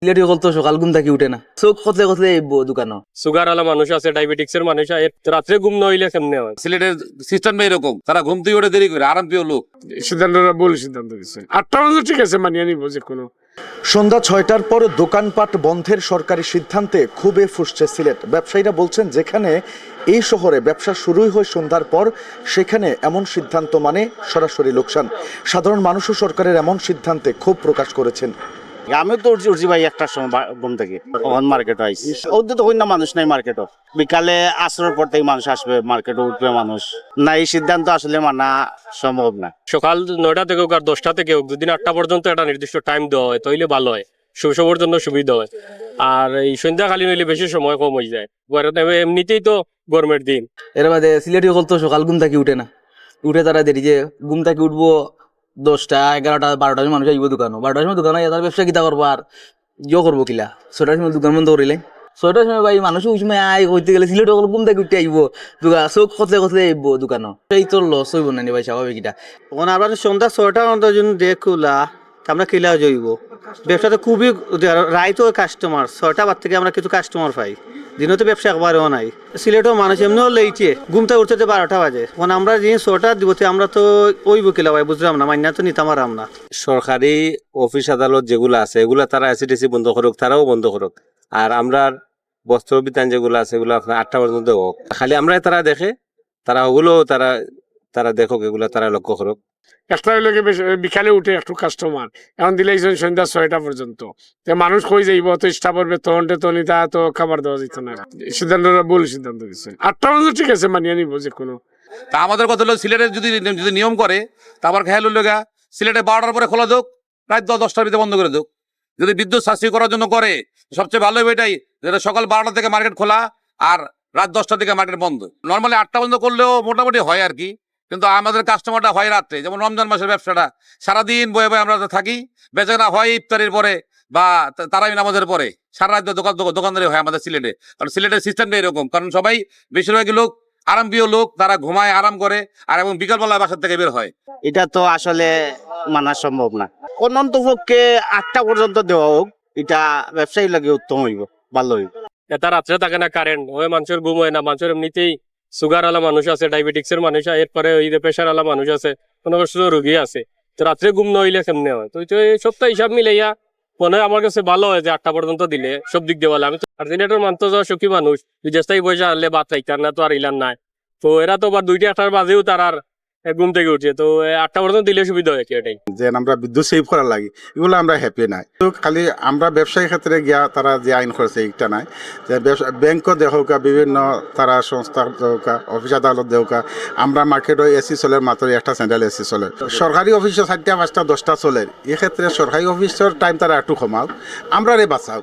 সিলেটি সকল তো সকাল ঘুম থাকি উঠে না, চোখ কতলে কতলে দোকানো। সুগার আলা মানুষ আছে, ডায়াবেটিক্স এর মানুষ আছে, রাত্রে ঘুম না হইলে কেমনে হয়? সিলেটের সিস্টেমটা এরকম, তারা ঘুম থেকে উঠে দেরি করে, আরাম প্রিয় লোক। সিদ্ধান্তটা ভুল সিদ্ধান্ত দিচ্ছে। 8টা পর্যন্ত ঠিক আছে, মানিয়ে নিব যে কোনো। সন্ধ্যা 6টার পর দোকানপাট বন্ধের সরকারি সিদ্ধান্তে ক্ষোভে ফুঁসছে সিলেট। ব্যবসায়ীরা বলছেন, যেখানে এই শহরে ব্যবসা শুরুই হয় সন্ধ্যার পর, সেখানে এমন সিদ্ধান্ত মানে সরাসরি লোকসান। সাধারণ মানুষও সরকারের এমন সিদ্ধান্তে ক্ষোভ প্রকাশ করেছেন। আমি তো উঠছি ভাই 1টার সময় ঘুম থেকে, তখন মার্কেট আইসি। ওদের তো না মানুষ নাই মার্কেটও, বিকালে আসরের পর থেকে মানুষ আসবে, মার্কেটে উঠবে মানুষ না। এই সিদ্ধান্ত আসলে মানা সম্ভব না। সকাল 9টা থেকে হোক আর 10টা থেকে হোক, দুদিন 8টা পর্যন্ত একটা নির্দিষ্ট টাইম দেওয়া হয়, তাইলে ভালো হয়, সবার জন্য সুবিধা হয়। আর এই সন্ধ্যাকালীন হইলে বেশি সময় কম হয়ে যায়। এমনিতেই তো গরমের দিন। এর বাদে সিলেটি সকল তো সকাল ঘুম থাকি উঠে না, উঠে তারা দেরি যে ঘুম থাকি উঠবো 10টা 11টা 12টার সময় মানুষ আইব দোকানো, 12টার সময় দোকান তার ব্যবসা কিতা করবো আর করবো কিলা। 6টার সময় দোকান বন্ধ করিলে, 6টার সময় ভাই মানুষ ওই সময় আয় হইতে গেলে সিলেটি সকল ঘুম থাকি উঠে আইব দোকান, চোখ কতলে কতলে আইব দোকানো। এই তো লস হইব না ভাই, স্বাভাবিক এটা। তখন আবার সন্ধ্যা 6টা অন্তর যদি দেখ খোলা, আমরা কিলা যাইব। ব্যবসাতে খুবই রাইতো কাস্টমার, 6টা বাদ থেকে আমরা কিছু কাস্টমার পাই। দিনও তো ব্যবসা একবারও নাই। সিলেটও মানুষ এমনিও লেইছে, ঘুমতে উঠতে 12টা বাজে। তখন আমরা যে 6টা দিবতে আমরা তো ওইব কিলা ভাই, বুঝলাম না, মান্যা তো নিতাম আর আমরা। সরকারি অফিস আদালত যেগুলো আছে এগুলা তারা এসিডিসি বন্ধ করুক, তারাও বন্ধ করুক। আর আমরা বস্ত্র বিতান যেগুলো আছে এগুলো আপনার 8টা পর্যন্ত হোক। খালি আমরা তারা দেখে, তারা ওগুলো তারা দেখুক, এগুলা তারা লক্ষ্য করুক। একটা হইলে বিকালে উঠে একটু কাস্টমার, এখন দিলে সন্ধ্যা 6টা পর্যন্ত মানুষ কই যাইব, তো ইচ্ছা করবে তখন তা তো খাবার দেওয়া যেত না। সিদ্ধান্তটা ভুল সিদ্ধান্ত দিচ্ছে। 8টা পর্যন্ত ঠিক আছে, মানিয়ে নিব যে কোনো। তা আমাদের কথা হলো, সিলেটের যদি নিয়ম করে, তা আবার খেয়াল হইল গা, সিলেটে 12টার পরে খোলা দোক, রাত 10টার ভিতরে বন্ধ করে দোক। যদি বিদ্যুৎ সাশ্রয় করার জন্য করে, সবচেয়ে ভালো হবে এটাই, যেটা সকাল 12টা থেকে মার্কেট খোলা আর রাত 10টা থেকে মার্কেট বন্ধ। নর্মালি 8টা বন্ধ করলেও মোটামুটি হয় আর কি, কিন্তু আমাদের কাস্টমারটা হয় রাত্রে। যেমন রমজান মাসের ব্যবসাটা সারাদিন বয়ে বয়ে আমরা থাকি, বেচাকেনা হয় ইফতারির পরে বা তারাবি নামাজের পরে, সারা রাত দোকানদারি হয় আমাদের সিলেটে। কারণ সিলেটের সিস্টেমটা এরকম, কারণ সবাই বেশিরভাগই লোক আরামপ্রিয় লোক, তারা ঘুমায়, আরাম করে, আর এবং বিকালবেলা বাসার থেকে বের হয়। এটা তো আসলে মানা সম্ভব না। অনন্ত পক্ষে 8টা পর্যন্ত দেওয়া হোক, এটা ব্যবসায়ী লাগে উত্তম হইব, ভালো হইব। এটা রাত্রে থাকে না কারেন্ট, ওই মানুষের ঘুম হয় না। মানুষের এমনিতেই সুগার আলা মানুষ আছে, ডায়াবেটিক্স এর মানুষ আছে, এরপরে ওই প্রেশার আলা মানুষ আছে, কোনো রোগী আছে। তো রাত্রে ঘুম না হইলে কেমনে হয়? তো এই সবটা হিসাব মিলাইয়া মনে হয় আমার কাছে ভালো হয় যে 8টা পর্যন্ত দিলে সব দিক দিয়ে ভালো। আমি তো আর সিলেটের মানতে যাওয়া সুখী মানুষ, বিদেশটাই পয়সা আনলে বাদ রাইতার না, তো আর ইলান নাই। তো এরা তো আবার 2টা-8টার বাজেও তার আর ঘুম থেকে উঠছে, তো 8টা পর্যন্ত দিলে সুবিধা হয় কি এটাই। যে আমরা বিদ্যুৎ সেভ করা লাগে, এগুলো আমরা হ্যাপি নাই। তো খালি আমরা ব্যবসায়ী ক্ষেত্রে গিয়া তারা যে আইন করেছে এইটা নাই, যে ব্যাংক দেহকা, বিভিন্ন তারা সংস্থা দেহকা, অফিস আদালত দেহকা, আমরা মার্কেটে এসি চলে, মাত্র একটা সেন্ট্রাল এসি চলে। সরকারি অফিসে 4টা 5টা 10টা চলে, এই ক্ষেত্রে সরকারি অফিসের টাইম তারা একটু কমাও, আমরা বাঁচাও।